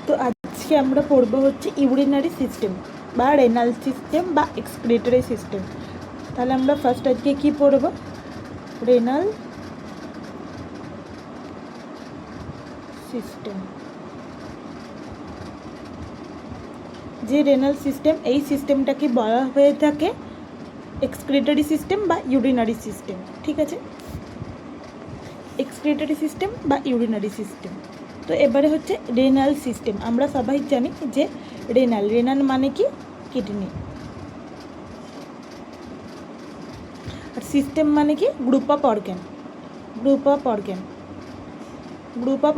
তো আজকে আমরা পড়ব হচ্ছে ইউরিনারি সিস্টেম বা রেনাল সিস্টেম বা এক্সক্রিটরি সিস্টেম। তাহলে আমরা ফার্স্ট আজকে কি পড়ব? Renal system. যে রেনাল সিস্টেম, এই সিস্টেমটাকে বলা হয়ে থাকে এক্সক্রিটরি সিস্টেম বা ইউরিনারি সিস্টেম। ঠিক আছে, এক্সক্রিটরি সিস্টেম বা ইউরিনারি সিস্টেম। তো এবারে হচ্ছে রেনাল সিস্টেম। আমরা সবাই জানি যে রেনাল মানে কি? কিডনি। আর সিস্টেম মানে কি? Group of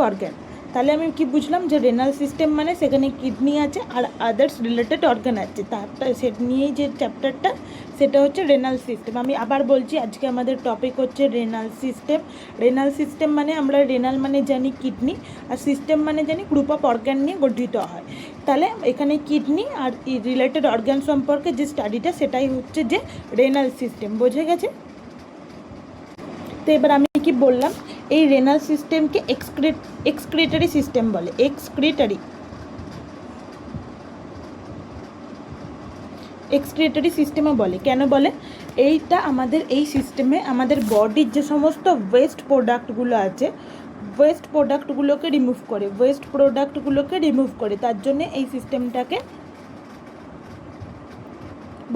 organ. তাহলে আমি কি বুঝলাম? যে রেনাল সিস্টেম মানে সেখানে কিডনি আছে আর আদার্স রিলেটেড অর্গান আছে, তারটা সে নিয়েই যে চ্যাপ্টারটা, সেটা হচ্ছে রেনাল সিস্টেম। আমি আবার বলছি, আজকে আমাদের টপিক হচ্ছে রেনাল সিস্টেম। রেনাল সিস্টেম মানে আমরা রেনাল মানে জানি কিডনি, আর সিস্টেম মানে জানি গ্রুপ অফ অর্গান নিয়ে গঠিত হয়। তাহলে এখানে কিডনি আর রিলেটেড অর্গান সম্পর্কে যে স্টাডিটা, সেটাই হচ্ছে যে রেনাল সিস্টেম। বোঝা গেছে? তো এবার আমি কি বললাম, এই রেনাল সিস্টেমকে এক্সক্রিটরি সিস্টেম বলে। এক্সক্রিটরি সিস্টেমও বলে। কেন বলে? এইটা আমাদের এই সিস্টেমে আমাদের বডির যে সমস্ত ওয়েস্ট প্রোডাক্টগুলো আছে, ওয়েস্ট প্রোডাক্টগুলোকে রিমুভ করে, তার জন্য এই সিস্টেমটাকে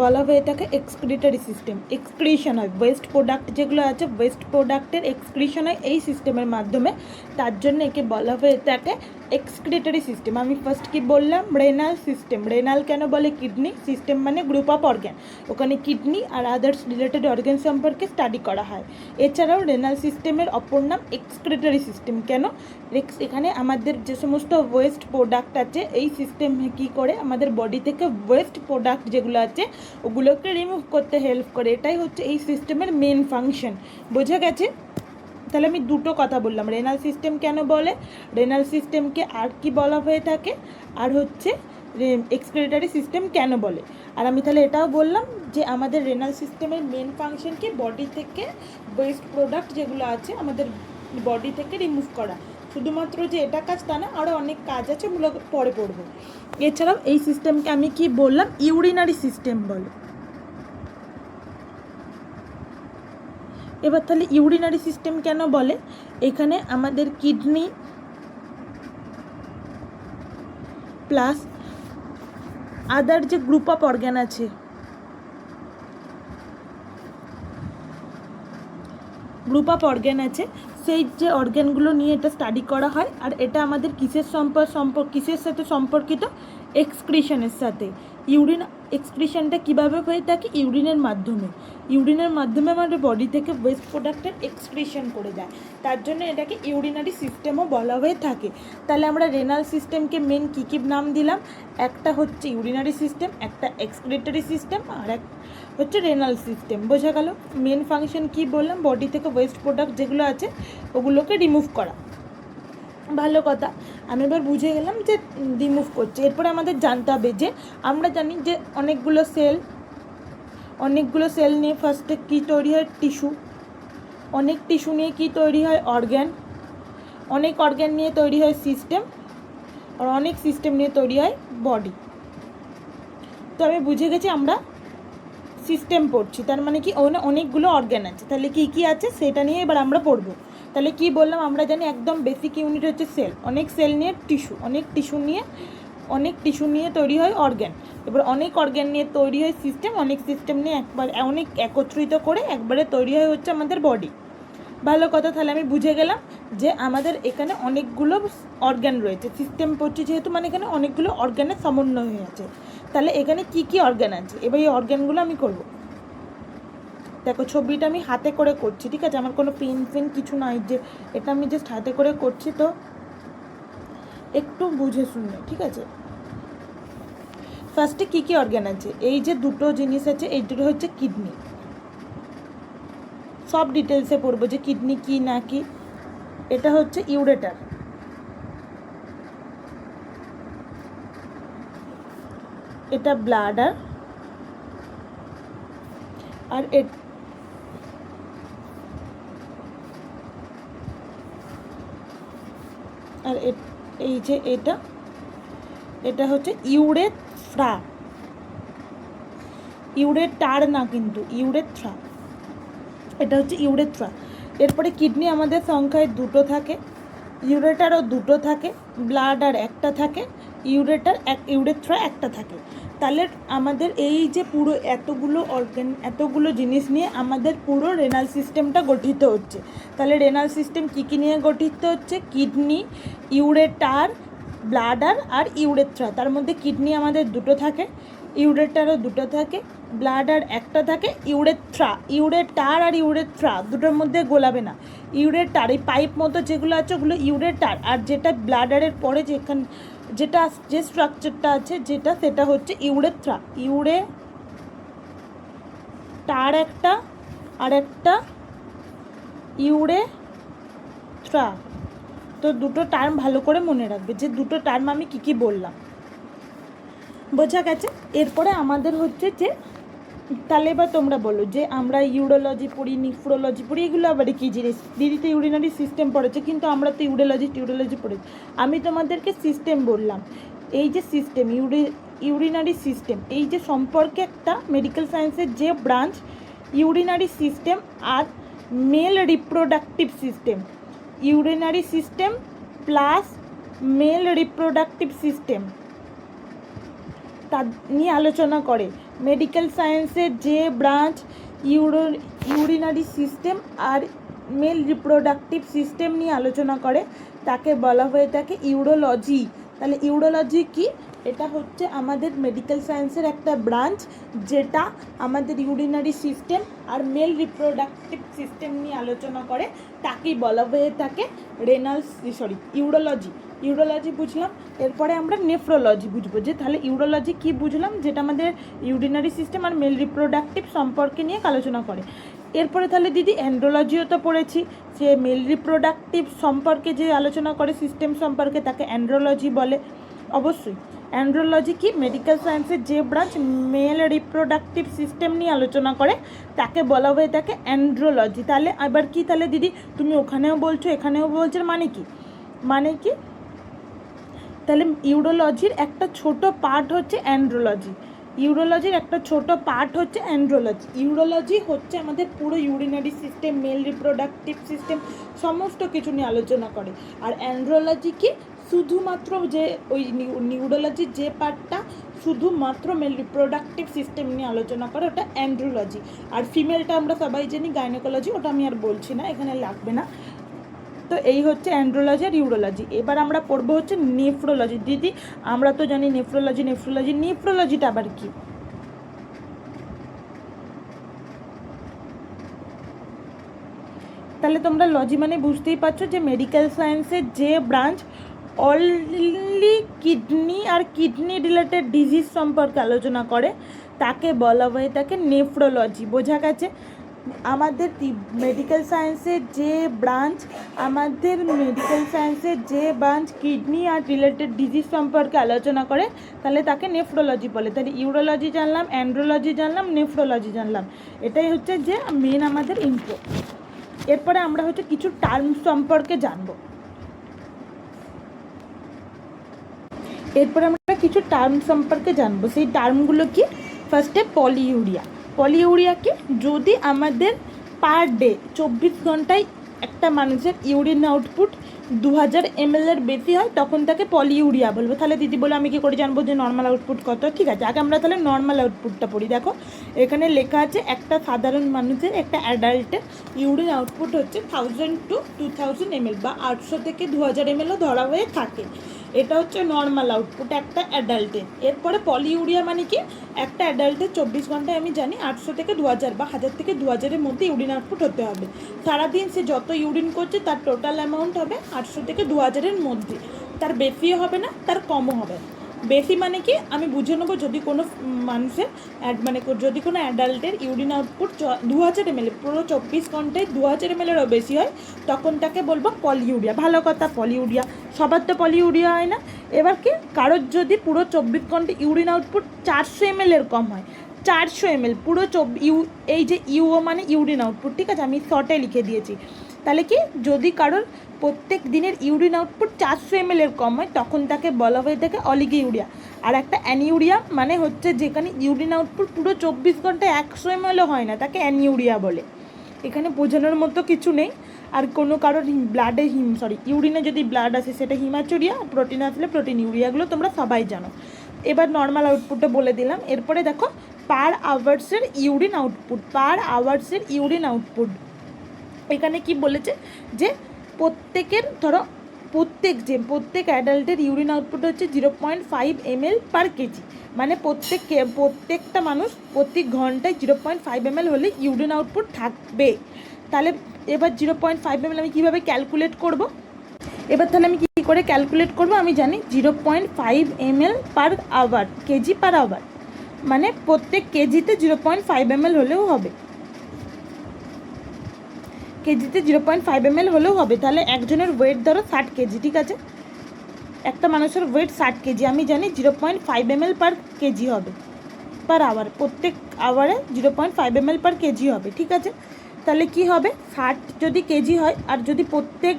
বলা হয়ে থাকে এক্সক্রিটরি সিস্টেম। এক্সক্রিশন হয় ওয়েস্ট প্রোডাক্ট যেগুলো আছে, ওয়েস্ট প্রোডাক্টের এক্সক্রিশন হয় এই সিস্টেমের মাধ্যমে, তার জন্য একে বলা হয়ে থাকে এক্সক্রিটরি সিস্টেম। আমি ফার্স্ট কি বললাম? Renal system. রেনাল কেন বলে? কিডনি। সিস্টেম মানে গ্রুপ অফ অর্গ্যান, ওখানে কিডনি আর আদার্স রিলেটেড অর্গ্যান সম্পর্কে স্টাডি করা হয়। এছাড়াও রেনাল সিস্টেমের অপর নাম এক্সক্রিটরি সিস্টেম। কেন? এখানে আমাদের যে সমস্ত ওয়েস্ট প্রোডাক্ট আছে, এই সিস্টেম কী করে আমাদের বডি থেকে ওয়েস্ট প্রোডাক্ট যেগুলো আছে ওগুলোকে রিমুভ করতে হেল্প করে। এটাই হচ্ছে এই সিস্টেমের মেন ফাংশন। বোঝা গেছে? তাহলে আমি দুটো কথা বললাম, রেনাল সিস্টেম কেন বলে, রেনাল সিস্টেমকে আর কি বলা হয়ে থাকে, আর হচ্ছে এক্সক্রিটরি সিস্টেম কেন বলে। আর আমি তাহলে এটাও বললাম যে আমাদের রেনাল সিস্টেমের মেন ফাংশন কি? বডি থেকে ওয়েস্ট প্রোডাক্ট যেগুলো আছে আমাদের বডি থেকে রিমুভ করা। শুধুমাত্র যে এটা কাজ তা না, আরও অনেক কাজ আছে, ওগুলো পরে পড়বো। এছাড়াও এই সিস্টেমকে আমি কি বললাম? ইউরিনারি সিস্টেম বলে। এবার তাহলে ইউরিনারি সিস্টেম কেন বলে? এখানে আমাদের কিডনি প্লাস আদার যে গ্রুপ অফ অর্গ্যান আছে, সেই যে অর্গ্যানগুলো নিয়ে এটা স্টাডি করা হয়। আর এটা আমাদের কিসের সাথে সম্পর্কিত? এক্সক্রিশনের সাথে। ইউরিন এক্সক্রিশনটা কীভাবে হয়ে থাকে? ইউরিনের মাধ্যমে আমাদের বডি থেকে ওয়েস্ট প্রোডাক্টের এক্সক্রিশন করে যায়, তার জন্য এটাকে ইউরিনারি সিস্টেমও বলা হয়ে থাকে। তাহলে আমরা রেনাল সিস্টেমকে মেন কী নাম দিলাম? একটা হচ্ছে ইউরিনারি সিস্টেম, একটা এক্সক্রিটরি সিস্টেম, আর এক হচ্ছে রেনাল সিস্টেম। বোঝা গেল? মেন ফাংশন কি বললাম? বডি থেকে ওয়েস্ট প্রোডাক্ট যেগুলো আছে ওগুলোকে রিমুভ করা। ভালো কথা, আমি এবার বুঝে গেলাম যে রিমুভ করছে। এরপরে আমাদের জানতে হবে যে আমরা জানি যে অনেকগুলো সেল নিয়ে ফার্স্টে কী তৈরি হয়? টিস্যু। অনেক টিস্যু নিয়ে কী তৈরি হয়? অর্গ্যান। অনেক অর্গ্যান নিয়ে তৈরি হয় সিস্টেম, আর অনেক সিস্টেম নিয়ে তৈরি হয় বডি। তো আমি বুঝে গেছি আমরা সিস্টেম পড়ছি, তার মানে কি অনেকগুলো অর্গ্যান আছে। তাহলে কী কী আছে সেটা নিয়ে এবার আমরা পড়বো। তাহলে কি বললাম? আমরা জানি একদম বেসিক ইউনিট হচ্ছে সেল। অনেক সেল নিয়ে টিস্যু, অনেক টিস্যু নিয়ে তৈরি হয় অর্গ্যান। এবার অনেক অর্গ্যান নিয়ে তৈরি হয় সিস্টেম, অনেক সিস্টেম নিয়ে অনেক একত্রিত করে একবারে তৈরি হয় হচ্ছে আমাদের বডি। ভালো কথা, তাহলে আমি বুঝে গেলাম যে আমাদের এখানে অনেকগুলো অর্গ্যান রয়েছে। সিস্টেম পড়ছি যেহেতু, মানে এখানে অনেকগুলো অর্গ্যানের সমন্বয় হয়ে আছে। তাহলে এখানে কি কি অর্গ্যান আছে, এবার এই অর্গ্যানগুলো আমি করব। দেখো, ছবিটা আমি হাতে করে করছি, ঠিক আছে? আমার কোনো পেন কিছু নাই, যে এটা আমি জাস্ট হাতে করে করছি, তো একটু বুঝে শুনে, ঠিক আছে? ফার্স্টে কী কী অর্গ্যান আছে? এই যে দুটো জিনিস আছে, এই দুটো হচ্ছে কিডনি। সব ডিটেলসে পড়বো যে কিডনি কি না কি। এটা হচ্ছে ইউরেটার, এটা ব্লাডার, আর এই যে এটা এটা হচ্ছে ইউরেথ্রা, ইউরেটার না কিন্তু ইউরেথ্রা, এটা হচ্ছে ইউরেথ্রা। এরপরে কিডনি আমাদের সংখ্যায় দুটো থাকে, ইউরেটারও দুটো থাকে, ব্লাডার একটা থাকে, ইউরেথ্রা একটা থাকে। তাহলে আমাদের এই যে পুরো এতগুলো অর্গান, এতগুলো জিনিস নিয়ে আমাদের পুরো রেনাল সিস্টেমটা গঠিত হচ্ছে। তাহলে রেনাল সিস্টেম কী কী নিয়ে গঠিত হচ্ছে? কিডনি, ইউরেটার, ব্লাডার আর ইউরেথ্রা। তার মধ্যে কিডনি আমাদের দুটো থাকে, ইউরেটারও দুটো থাকে, ব্লাডার একটা থাকে, ইউরেটার আর ইউরেথ্রা দুটোর মধ্যে গোলাবে না। ইউরেটার এই পাইপ মতো যেগুলো আছে ওগুলো ইউরেটার, আর যেটা ব্লাডারের পরে যেটা যে স্ট্রাকচারটা আছে সেটা হচ্ছে ইউরেথ্রা। ইউরেটার একটা আর একটা ইউরেথ্রা। তো দুটো টার্ম ভালো করে মনে রাখবে, যে দুটো টার্ম আমি কী কী বললাম, বোঝা গেছে? এরপরে আমাদের হচ্ছে যে, তাহলে এবার তোমরা বলো যে আমরা ইউরোলজি পড়ি, নিফ্রোলজি পড়ি, এগুলো আবার কী জিনিস? দিদি তো ইউরিনারি সিস্টেম পড়েছে, কিন্তু আমরা তো টিউরোলজি পড়েছি। আমি তোমাদেরকে সিস্টেম বললাম, এই যে সিস্টেম ইউরিনারি সিস্টেম, এই যে সম্পর্কে একটা মেডিকেল সায়েন্সের যে ব্রাঞ্চ, ইউরিনারি সিস্টেম আর male reproductive system, urinary system plus male reproductive system, তা নিয়ে আলোচনা করে। মেডিকেল সায়েন্সের যে ব্রাঞ্চ ইউরিনারি সিস্টেম আর মেল রিপ্রোডাক্টিভ সিস্টেম নিয়ে আলোচনা করে তাকে বলা হয়ে থাকে ইউরোলজি। তাহলে ইউরোলজি কি? এটা হচ্ছে আমাদের মেডিকেল সায়েন্সের একটা ব্রাঞ্চ, যেটা আমাদের ইউরিনারি সিস্টেম আর মেল রিপ্রোডাক্টিভ সিস্টেম নিয়ে আলোচনা করে, তাকেই বলা হয়ে থাকে ইউরোলজি বুঝলাম। এরপরে আমরা নেফ্রোলজি বুঝবো, যে তাহলে ইউরোলজি কি বুঝলাম, যেটা আমাদের ইউরিনারি সিস্টেম আর মেল রিপ্রোডাক্টিভ সম্পর্কে নিয়ে আলোচনা করে। এরপরে তাহলে দিদি অ্যান্ড্রোলজিও তো পড়েছি, যে মেল রিপ্রোডাক্টিভ সম্পর্কে যে আলোচনা করে সিস্টেম সম্পর্কে, তাকে অ্যান্ড্রোলজি বলে। অবশ্যই অ্যান্ড্রোলজি কি? মেডিকেল সায়েন্সের যে ব্রাঞ্চ মেল রিপ্রোডাক্টিভ সিস্টেম নিয়ে আলোচনা করে তাকে বলা হয়ে থাকে অ্যান্ড্রোলজি। তাহলে এবার কি? তাহলে দিদি তুমি ওখানেও বলছো এখানেও বলছো, মানে কি? তাহলে ইউরোলজির একটা ছোট পার্ট হচ্ছে অ্যান্ড্রোলজি, ইউরোলজির একটা ছোট পার্ট হচ্ছে অ্যান্ড্রোলজি। ইউরোলজি হচ্ছে আমাদের পুরো urinary system, mail reproductive system সমস্ত কিছু নিয়ে আলোচনা করে। আর অ্যান্ড্রোলজি কি? শুধুমাত্র যে ওই নিউরোলজির যে পার্টটা শুধুমাত্র মেল রিপ্রোডাক্টিভ সিস্টেম নিয়ে আলোচনা করে, ওটা অ্যান্ড্রোলজি। আর ফিমেলটা আমরা সবাই জানি গাইনোকোলজি, ওটা আমি আর বলছি না, এখানে লাগবে না। তো এই হচ্ছে অ্যান্ড্রোলজি আর ইউরোলজি। এবার আমরা পড়বো হচ্ছে নেফ্রোলজি। দিদি আমরা তো জানি নেফ্রোলজিটা আবার কি? তাহলে তোমরা লজি মানে বুঝতেই পারছো, যে মেডিকেল সায়েন্সের যে ব্রাঞ্চ অনলি কিডনি আর কিডনি রিলেটেড ডিজিজ সম্পর্কে আলোচনা করে তাকে বলা হয়ে থাকে নেফ্রোলজি। বোঝা গেছে? আমাদের মেডিকেল সায়েন্সের যে ব্রাঞ্চ কিডনি আর রিলেটেড ডিজিজ সম্পর্কে আলোচনা করে তাহলে তাকে নেফ্রোলজি বলে। তাহলে ইউরোলজি জানলাম, অ্যান্ড্রোলজি জানলাম, নেফ্রোলজি জানলাম, এটাই হচ্ছে যে মেন আমাদের ইন্ট্রো। এরপরে আমরা হচ্ছে কিছু টার্ম সম্পর্কে জানবো। সেই টার্মগুলো কি? ফার্স্টে পলিইউরিয়া কি? যদি আমাদের পার ডে 24 ঘন্টায় একটা মানুষের ইউরিন আউটপুট 2000 ml এর বেশি হয় তখন তাকে পলিইউরিয়া বলবো। তাহলে দিদি বলে আমি কি করে জানবো যে নর্মাল আউটপুট কত? ঠিক আছে, আগে আমরা তাহলে নর্মাল আউটপুটটা পড়ি। দেখো এখানে লেখা আছে একটা সাধারণ মানুষের, একটা অ্যাডাল্টের ইউরিন আউটপুট হচ্ছে 1000 to 2000 ml বা 800 থেকে 2000 mlও ধরা হয়ে থাকে। এটা হচ্ছে নর্মাল আউটপুট একটা অ্যাডাল্টের। এরপরে পলিইউরিয়া মানে কি? একটা অ্যাডাল্টের 24 ঘন্টায় আমি জানি 800 থেকে 2000 বা 1000 থেকে 2000-এর মধ্যে ইউরিন আউটপুট হতে হবে। সারাদিন সে যত ইউরিন করছে তার টোটাল অ্যামাউন্ট হবে 800 থেকে 2000-এর মধ্যে, তার বেশিও হবে না তার কমও হবে না। বেশি মানে কি আমি বুঝে নেবো, যদি কোনো মানুষের যদি কোনো অ্যাডাল্টের ইউরিন আউটপুট 2000 ml পুরো 24 ঘন্টায় 2000 ml-এরও বেশি হয় তখন তাকে বলবো পলিইউরিয়া। ভালো কথা, পলিইউরিয়া সবার তো পলিইউরিয়া হয় না। এবার কি? কারোর যদি পুরো 24 ঘন্টায় ইউরিন আউটপুট 400 ml-এর কম হয়, 400 ml পুরো এই যে ইউও মানে ইউরিন আউটপুট, ঠিক আছে, আমি শর্টে লিখে দিয়েছি। তাহলে কি? যদি কারোর প্রত্যেক দিনের ইউরিন আউটপুট 400 ml এর কম হয়, তখন তাকে বলা হয়ে থাকে অলিগোইউরিয়া। আর একটা অ্যানিউরিয়া মানে হচ্ছে যেখানে ইউরিন আউটপুট পুরো 24 ঘন্টায় 100 ml হয় না, তাকে অ্যানিউরিয়া বলে। এখানে বোঝানোর মতো কিছু নেই। আর কোনো কারোর ব্লাডে ইউরিনে যদি ব্লাড আসে সেটা হিমাচুরিয়া, আর প্রোটিন আসলে প্রোটিন ইউরিয়াগুলো তোমরা সবাই জানো। এবার নর্মাল আউটপুটটা বলে দিলাম। এরপরে দেখো পার আওয়ার্সের ইউরিন আউটপুট এখানে কি বলেছে যে প্রত্যেকের ধরো প্রত্যেক অ্যাডাল্টের ইউরিন আউটপুট হচ্ছে 0.5 ml পার কেজি, মানে প্রত্যেকটা মানুষ প্রতি ঘন্টায় 0.5 ml হলে ইউরিন আউটপুট থাকবে। তাহলে এবার 0.5 ml আমি কীভাবে ক্যালকুলেট করব? তাহলে আমি কী করে ক্যালকুলেট করব? আমি জানি 0.5 ml per hour, kg per hour, মানে প্রত্যেক কেজিতে 0.5 ml হলেও হবে, কেজিতে 0.5 ml হলেও হবে। তাহলে একজনের ওয়েট ধরো 60 কেজি, ঠিক আছে, একটা মানুষের ওয়েট 60 কেজি, আমি জানি 0.5 ml পার কেজি হবে পার আওয়ার, প্রত্যেক আওয়ারে 0.5 ml পার কেজি হবে, ঠিক আছে। তাহলে কি হবে, 60 যদি কেজি হয় আর যদি প্রত্যেক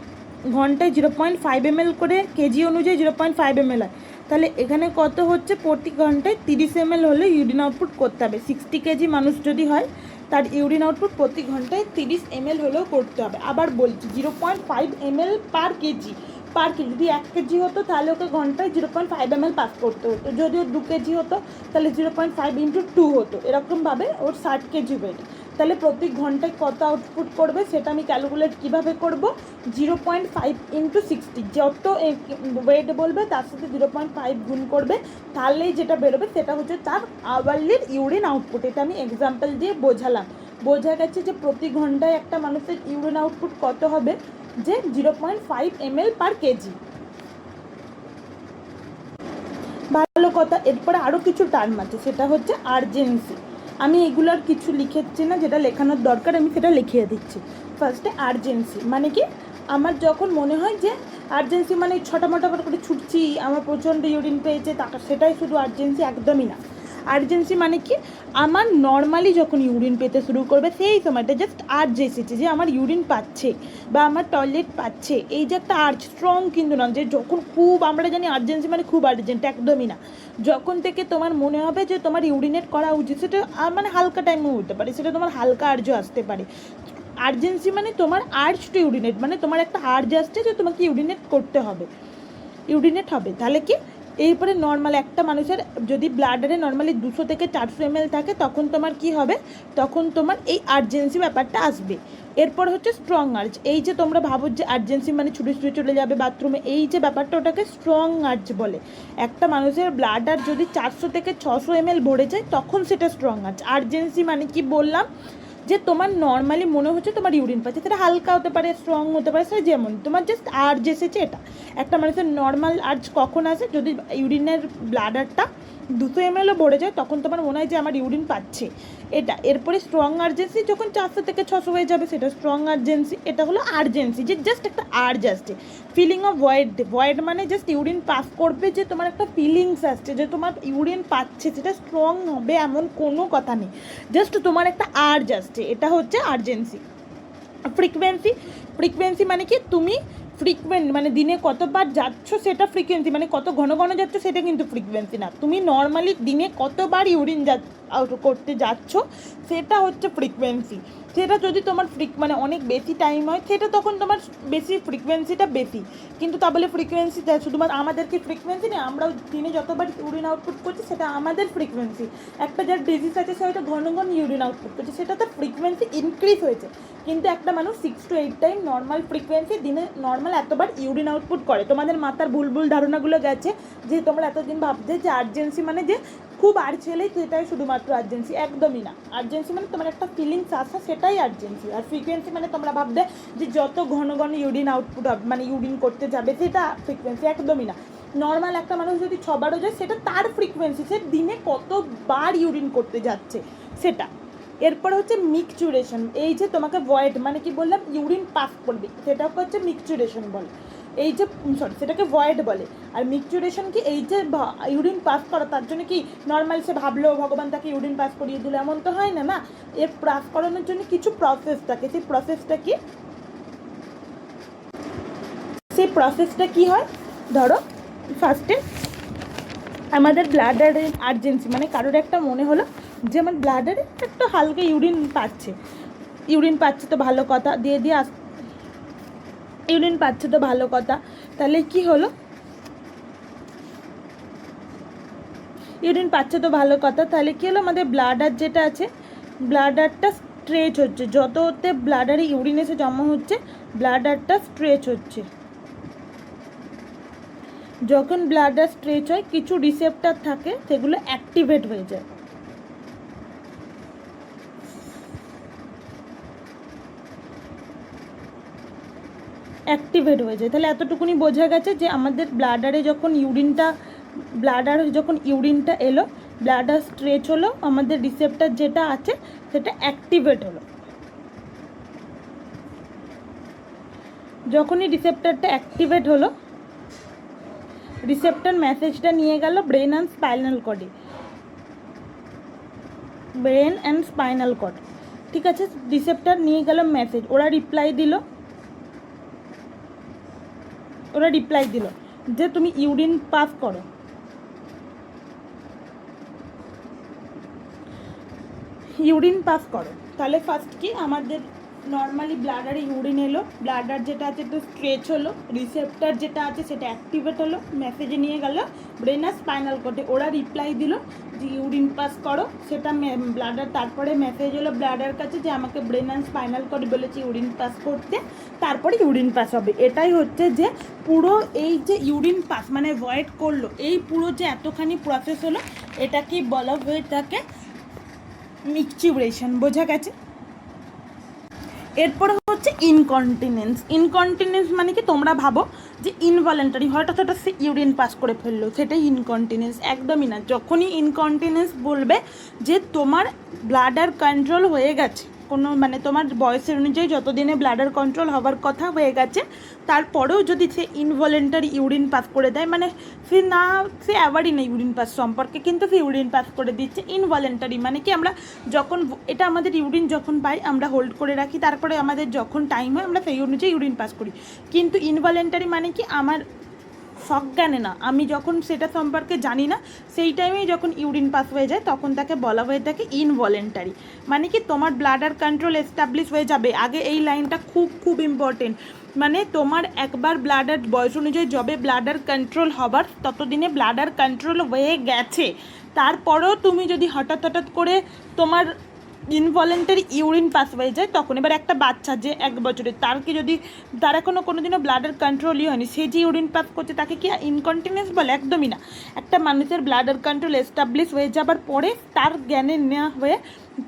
ঘন্টায় 0.5 ml করে কেজি অনুযায়ী 0.5 ml হয়, তাহলে এখানে কত হচ্ছে, প্রতি ঘন্টায় 30 ml হলে ইউরিন আউটপুট করতে হবে। 60 কেজি মানুষ যদি হয় তার ইউরিন আউটপুট প্রতি ঘন্টায় 30 ml হলেও করতে হবে। আবার বলছি 0.5 ml পার কেজি, যদি 1 কেজি হতো তাহলে ওকে ঘন্টায় 0.5 ml পাস করতে হতো, যদি ওর 2 কেজি হতো তাহলে 0.5 × 2 হতো, এরকমভাবে ওর 60 কেজি ওয়েট। তাহলে প্রতি ঘন্টায় কত আউটপুট করবে সেটা আমি ক্যালকুলেট কীভাবে করব, 0.5 × 60, যত ওয়েট বলবে তার সাথে 0.5 গুণ করবে, তাহলেই যেটা বেরোবে সেটা হচ্ছে তার আওয়ারলির ইউরিন আউটপুট। এটা আমি এক্সাম্পল দিয়ে বোঝালাম, বোঝা গেছে যে প্রতি ঘন্টায় একটা মানুষের ইউরিন আউটপুট কত হবে, যে 0.5 ml পার কেজি। ভালো কথা। এরপরে আরও কিছু টার্ম আছে, সেটা হচ্ছে আর্জেন্সি। আমি এগুলোর কিছু লিখেছি না, যেটা লেখানোর দরকার আমি সেটা লিখিয়ে দিচ্ছি। ফার্স্টে আর্জেন্সি মানে কি, আমার যখন মনে হয় যে আর্জেন্সি মানে ছটামটা করে ছুটছি, আমার প্রচণ্ড ইউরিন পেয়েছে, সেটাই শুধু আর্জেন্সি, একদমই না। আর্জেন্সি মানে কি, আমার নর্মালি যখন ইউরিন পেতে শুরু করবে সেই সময়টা জাস্ট আর্জ এসেছে যে আমার ইউরিন পাচ্ছে বা আমার টয়লেট পাচ্ছে, এই যে একটা আর্জ, স্ট্রং কিন্তু না যে যখন খুব, আমরা জানি আর্জেন্সি মানে খুব আর্জেন্ট, একদমই না। যখন থেকে তোমার মনে হবে যে তোমার ইউরিনেট করা উচিত, সেটা মানে হালকা টাইমও হতে পারে, সেটা তোমার হালকা আর্জও আসতে পারে। আর্জেন্সি মানে তোমার আর্জ টু ইউরিনেট, মানে তোমার একটা আর্জ আসছে যে তোমাকে ইউরিনেট হবে। তাহলে কি, এরপরে নর্মাল একটা মানুষের যদি ব্লাডারে নর্মালি 200 থেকে 400 ml থাকে, তখন তোমার কি হবে, তখন তোমার এই আর্জেন্সি ব্যাপারটা আসবে। এরপর হচ্ছে স্ট্রং আর্জ। এই যে তোমরা ভাবো যে আর্জেন্সি মানে ছুটে চলে যাবে বাথরুমে, এই যে ব্যাপারটা, ওটাকে স্ট্রং আর্জ বলে। একটা মানুষের ব্লাডার যদি 400 থেকে 600 ml ভরে যায় তখন সেটা স্ট্রং আর্জ। আর্জেন্সি মানে কি বললাম, যে তোমার নর্মালি মনে হচ্ছে তোমার ইউরিন পাচ্ছে, সেটা হালকা হতে পারে, স্ট্রং হতে পারে, সেটা যেমন তোমার জাস্ট আর্জ এসেছে। এটা একটা মানুষের নর্মাল আর্জ কখন আসে, যদি ইউরিনের ব্লাডারটা 200 ml ভরে যায়, তখন তোমার মনে হয় যে আমার ইউরিন পাচ্ছে, এটা। এরপরে স্ট্রং আর্জেন্সি যখন 400 থেকে 600 হয়ে যাবে, সেটা স্ট্রং আর্জেন্সি। এটা হলো আর্জেন্সি, যে জাস্ট একটা আর্জ আসছে। ফিলিং অফ ভয়েড মানে জাস্ট ইউরিন পাস করবে, যে তোমার একটা ফিলিংস আসছে যে তোমার ইউরিন পাচ্ছে, সেটা স্ট্রং হবে এমন কোনো কথা নেই, জাস্ট তোমার একটা আর্জ আসছে, এটা হচ্ছে আর্জেন্সি। ফ্রিকোয়েন্সি মানে কি, তুমি মানে দিনে কতবার যাচ্ছ সেটা ফ্রিকোয়েন্সি, মানে কত ঘন ঘন যাচ্ছ সেটা কিন্তু ফ্রিকোয়েন্সি না। তুমি নর্মালি দিনে কতবার ইউরিন করতে যাচ্ছ সেটা হচ্ছে ফ্রিকোয়েন্সি। সেটা যদি তোমার মানে অনেক বেশি টাইম হয়, সেটা তখন তোমার বেশি ফ্রিকোয়েন্সিটা বেশি। কিন্তু তা বলে ফ্রিকোয়েন্সি শুধুমাত্র আমাদেরকে ফ্রিকোয়েন্সি নেই, আমরাও দিনে যতবার ইউরিন আউটপুট করছি সেটা আমাদের ফ্রিকোয়েন্সি। একটা যার ডিজিজ আছে সে হয়তো ঘন ঘন ইউরিন আউটপুট করছে, সেটা তো ফ্রিকোয়েন্সি ইনক্রিজ হয়েছে। কিন্তু একটা মানুষ 6 to 8 টাইম নর্মাল ফ্রিকোয়েন্সি দিনে নর্মাল এতবার ইউরিন আউটপুট করে। তোমাদের মাথার ভুল ধারণাগুলো গেছে, যে তোমরা এতদিন ভাবছে যে আর্জেন্সি মানে যে খুব আর্জ হলেই সেটাই শুধুমাত্র আর্জেন্সি, একদমই না। আর্জেন্সি মানে তোমার একটা ফিলিংস আসা, সেটাই আর্জেন্সি। আর ফ্রিকোয়েন্সি মানে তোমরা ভাববে যে যত ঘন ঘন ইউরিন আউটপুট হবে, মানে ইউরিন করতে যাবে, সেটা ফ্রিকোয়েন্সি, একদমই না। নর্মাল একটা মানুষ যদি 6 বারও যায়, সেটা তার ফ্রিকোয়েন্সি, সে দিনে কতবার ইউরিন করতে যাচ্ছে সেটা। এরপর হচ্ছে মিক্সচুরেশন। এই যে তোমাকে ভয়েড মানে কি বললাম, ইউরিন পাস করবে, সেটাকে হচ্ছে মিক্সচুরেশন বলে। এই যে সেটাকে ভয়েড বলে। আর মিক্সচুরেশন কি, এই যে ইউরিন পাস করা, তার জন্য কি নর্মাল সে ভাবলো ভগবান তাকে ইউরিন পাস করিয়ে দিল, এমন তো হয় না, না। এর পাস করানোর জন্য কিছু প্রসেস থাকে, সেই প্রসেসটা কি, প্রসেসটা কি হয়, ধরো ফার্স্টে আমাদের ব্লাডারের আর্জেন্সি, মানে কারোর একটা মনে হলো যে আমার ব্লাডারে একটু হালকা ইউরিন পাচ্ছে তো ভালো কথা, ইউরিন পাচ্ছে তো ভালো কথা, তাহলে কি হলো, ইউরিন পাচ্ছে তো ভালো কথা, তাহলে কী হলো, আমাদের ব্লাডার যেটা আছে ব্লাডারটা স্ট্রেচ হচ্ছে, যততে ব্লাডারে ইউরিন এসে জমা হচ্ছে ব্লাডারটা স্ট্রেচ হচ্ছে। যখন ব্লাডার স্ট্রেচ হয় কিছু রিসেপ্টর থাকে সেগুলো অ্যাক্টিভেট হয়ে যায়। তাহলে এতটুকুনি বোঝা গেছে যে আমাদের ব্লাডারে যখন ইউরিনটা এলো, ব্লাডার স্ট্রেচ হলো, আমাদের রিসেপ্টর যেটা আছে সেটা অ্যাক্টিভেট হলো। যখনই রিসেপ্টরটা অ্যাক্টিভেট হলো, রিসেপ্টর মেসেজটা নিয়ে গেল ব্রেন অ্যান্ড স্পাইনাল কর্ড, ঠিক আছে। রিসেপ্টর নিয়ে গেল মেসেজ, ওরা রিপ্লাই দিল যে তুমি ইউরিন পাস করো। তাহলে ফার্স্ট কি আমাদের নর্মালি ব্লাডারে ইউরিন এলো, ব্লাডার যেটা আছে তো স্ট্রেচ হলো, রিসেপ্টর যেটা আছে সেটা অ্যাক্টিভেট হলো, মেসেজে নিয়ে গেল ব্রেন আর স্পাইনাল কর্ডে, ওরা রিপ্লাই দিল যে ইউরিন পাস করো, সেটা ব্লাডার, তারপরে মেসেজ হলো ব্লাডার কাছে যে আমাকে ব্রেন আর স্পাইনাল কর্ড বলেছে ইউরিন পাস করতে, তারপরে ইউরিন পাস হবে। এটাই হচ্ছে যে পুরো এই যে ইউরিন পাস মানে ভয়েড করলো, এই পুরো যে এতখানি প্রসেস হলো এটাকেই বলা হয়ে থাকে মিকচুরেশন। বোঝা গেছে? এরপরে হচ্ছে ইনকন্টিনেন্স মানে কি, তোমরা ভাবো যে ইনভলেন্টারি, হঠাৎ সে ইউরিন পাস করে ফেললো, সেটাই ইনকন্টিনেন্স। একদমই না। যখনই ইনকন্টিনেন্স বলবে যে তোমার ব্লাডার কন্ট্রোল হয়ে গেছে, কোনো মানে তোমার বয়সের অনুযায়ী যতদিনে ব্লাডার কন্ট্রোল হওয়ার কথা হয়ে গেছে, তারপরেও যদি সে ইনভলেন্টারি ইউরিন পাস করে দেয়, মানে সে অ্যাওয়ারই না ইউরিন পাস সম্পর্কে, কিন্তু সে ইউরিন পাস করে দিচ্ছে। ইনভলেন্টারি মানে কি, আমরা যখন এটা আমাদের ইউরিন যখন পাই আমরা হোল্ড করে রাখি, তারপরে আমাদের যখন টাইম হয় আমরা সেই অনুযায়ী ইউরিন পাস করি। কিন্তু ইনভলেন্টারি মানে কি, আমার সজ্ঞানে না, আমি যখন সেটা সম্পর্কে জানি না সেই টাইমেই যখন ইউরিন পাস হয়ে যায় তখন তাকে বলা হয়ে থাকে ইনভলেন্টারি। মানে কি, তোমার ব্লাডার কন্ট্রোল এস্টাবলিশ হয়ে যাবে। আগে এই লাইনটা খুব ইম্পর্টেন্ট, মানে তোমার একবার ব্লাডার বয়স অনুযায়ী যবে ব্লাডার কন্ট্রোল হবার ততদিনে ব্লাডার কন্ট্রোল হয়ে গেছে, তারপরেও তুমি যদি হঠাৎ করে তোমার ইনভলেন্টারি ইউরিন পাস হয়ে যায় তখন, এবার একটা বাচ্চা যে 1 বছরের, তার এখনও কোনোদিনও ব্লাডার কন্ট্রোলই হয়নি, সে যে ইউরিন পাস করছে তাকে কি ইনকন্টিনেন্স বলে? একদমই না। একটা মানুষের ব্লাডার কন্ট্রোল এস্টাবলিশ হয়ে যাবার পরে তার জ্ঞানে নেওয়া হয়ে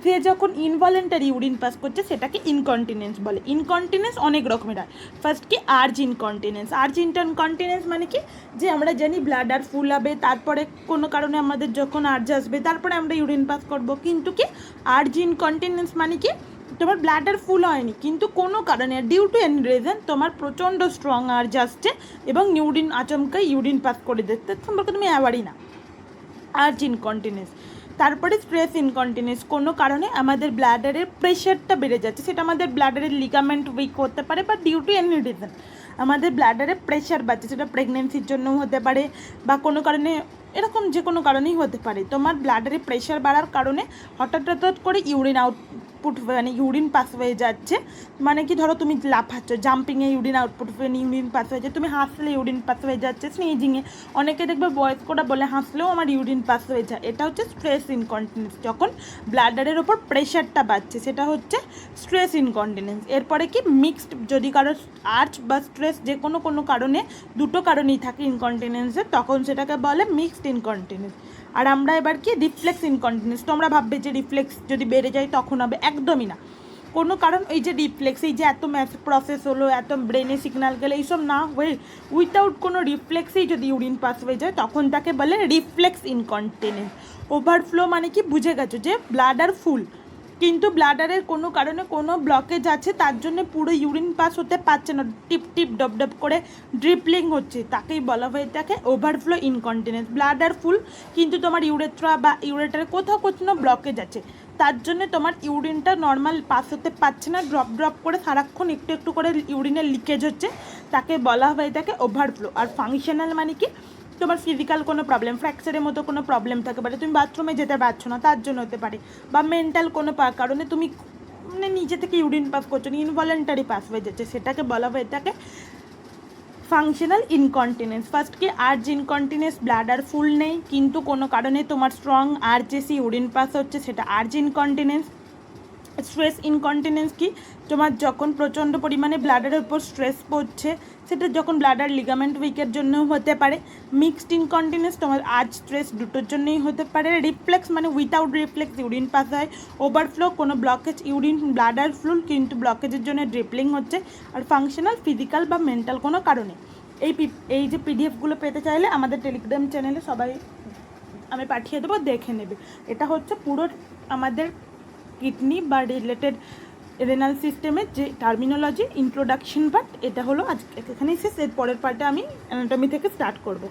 সে যখন ইনভলেন্টারি ইউরিন পাস করছে সেটাকে ইনকন্টিনেন্স বলে। ইনকন্টিনেন্স অনেক রকমের হয়। ফার্স্ট কি আর্জ ইনকন্টিনেন্স মানে কি, যে আমরা জানি ব্লাডার ফুল হবে, তারপরে কোনো কারণে আমাদের যখন আর্জ আসবে তারপরে আমরা ইউরিন পাস করব, কিন্তু কি আর্জ ইনকন্টিনেন্স মানে কি, তোমার ব্লাডার ফুল হয়নি কিন্তু কোনো কারণে ডিউ টু এনি রিজন তোমার প্রচণ্ড স্ট্রং আর্জ আসছে এবং আচমকাই ইউরিন পাস করে দিচ্ছে, সম্পর্কে তুমি অ্যাওয়ারই না, আর্জ ইনকন্টিনেন্স। তারপরে স্ট্রেস ইনকন্টিনেন্স, কোনো কারণে আমাদের ব্লাডারের প্রেশারটা বেড়ে যাচ্ছে, সেটা আমাদের ব্লাডারের লিগামেন্ট উইক হতে পারে বা ডিউ টু এনি রিজন আমাদের ব্লাডারে প্রেশার বাড়ছে, সেটা প্রেগনেন্সির জন্যও হতে পারে বা কোনো কারণে, এরকম যে কোনো কারণেই হতে পারে। তোমার ব্লাডারে প্রেশার বাড়ার কারণে হঠাৎ করে ইউরিন আউটপুট মানে ইউরিন পাস হয়ে যাচ্ছে, মানে কি ধরো তুমি লাফাচ্ছ, জাম্পিংয়ে ইউরিন আউটপুট হয়ে ইউরিন পাস হয়ে যাচ্ছে, তুমি হাসলে ইউরিন পাস হয়ে যাচ্ছে, স্নিজিংয়ে, অনেকে দেখবে বয়স্করা বলে হাসলেও আমার ইউরিন পাস হয়ে যায়, এটা হচ্ছে স্ট্রেস ইনকন্টিনেন্স। যখন ব্লাডারের ওপর প্রেশারটা বাড়ছে সেটা হচ্ছে স্ট্রেস ইনকন্টিনেন্স। এরপরে কি মিক্সড, যদি কারো আর্চ বা স্ট্রেস যে কোনো কারণে, দুটো কারণেই থাকে ইনকন্টিনেন্সের, তখন সেটাকে বলে মিক্সড ইনকন্টিনেন্স। আর আমরা এবার কি রিফ্লেক্স ইনকন্টিনেন্স। তোমরা ভাববে যে রিফ্লেক্স যদি বেড়ে যায় তখন হবে, একদমই না। কোনো কারণ এই যে রিফ্লেক্স, এই যে এত প্রসেস হলো, এত ব্রেনে সিগন্যাল গেলে, এইসব না হয়ে উইথাউট কোনো রিফ্লেক্সেই যদি ইউরিন পাস হয়ে যায় তখন তাকে বলে রিফ্লেক্স ইনকন্টিনেন্স। ওভারফ্লো মানে কি, বুঝে গেছো যে ব্লাডার ফুল কিন্তু ব্লাডারের কোনো কারণে কোনো ব্লকেজ আছে, তার জন্য পুরো ইউরিন পাস হতে পারছে না, টিপ ডব করে ড্রিপলিং হচ্ছে, তাকেই বলা হয়ে থাকে ওভারফ্লো ইনকন্টিনেন্স। ব্লাডার ফুল কিন্তু তোমার ইউরেথ্রা বা ইউরেটারে কোথাও ব্লকেজ আছে, তার জন্য তোমার ইউরিনটা নর্মাল পাস হতে পারছে না, ড্রপ করে সারাক্ষণ একটু করে ইউরিনের লিকেজ হচ্ছে, তাকে বলা হয়ে থাকে ওভারফ্লো। আর ফাংশনাল মানে কি, তোমার ফিজিক্যাল কোনো প্রবলেম, ফ্র্যাকচারের মতো কোনো প্রবলেম থাকতে পারে, তুমি বাথরুমে যেতে পারছো না তার জন্য হতে পারে, বা মেন্টাল কোনো কারণে তুমি মানে নিজে থেকে ইউরিন পাস করছো না, ইনভলেন্টারি পাস হয়ে যাচ্ছে, সেটাকে বলা হয়ে থাকে ফাংশনাল ইনকন্টিনেন্স। ফার্স্ট কি আর্জ ইনকন্টিনেন্স, ব্লাডার ফুল নেই কিন্তু কোনো কারণে তোমার স্ট্রং আর্জেসি ইউরিন পাস হচ্ছে, সেটা আর্জ ইনকন্টিনেন্স। স্ট্রেস ইনকন্টিনেন্স কি, তোমার যখন প্রচণ্ড পরিমাণে ব্লাডারের উপর স্ট্রেস পড়ছে, সেটা যখন ব্লাডার লিগামেন্ট উইকের জন্যও হতে পারে। মিক্সড ইনকন্টিনেন্স তোমার আর্জ স্ট্রেস দুটোর জন্যই হতে পারে। রিফ্লেক্স মানে উইথাউট রিফ্লেক্স ইউরিন পাস হয়। ওভারফ্লো কোনো ব্লকেজ, ইউরিন ব্লাডার ফ্লুল কিন্তু ব্লকেজের জন্য ড্রিপলিং হচ্ছে। আর ফাংশনাল ফিজিক্যাল বা মেন্টাল কোনো কারণে। এই যে পিডিএফগুলো পেতে চাইলে আমাদের টেলিগ্রাম চ্যানেলে সবাই আমি পাঠিয়ে দেবো, দেখে নেবে। এটা হচ্ছে পুরো আমাদের কিডনি বা রিলেটেড রেনাল সিস্টেমের যে টার্মিনোলজি ইন্ট্রোডাকশন পার্ট, এটা হলো আজকে এখানেই শেষ। এর পরের পার্টে আমি অ্যানাটমি থেকে স্টার্ট করব।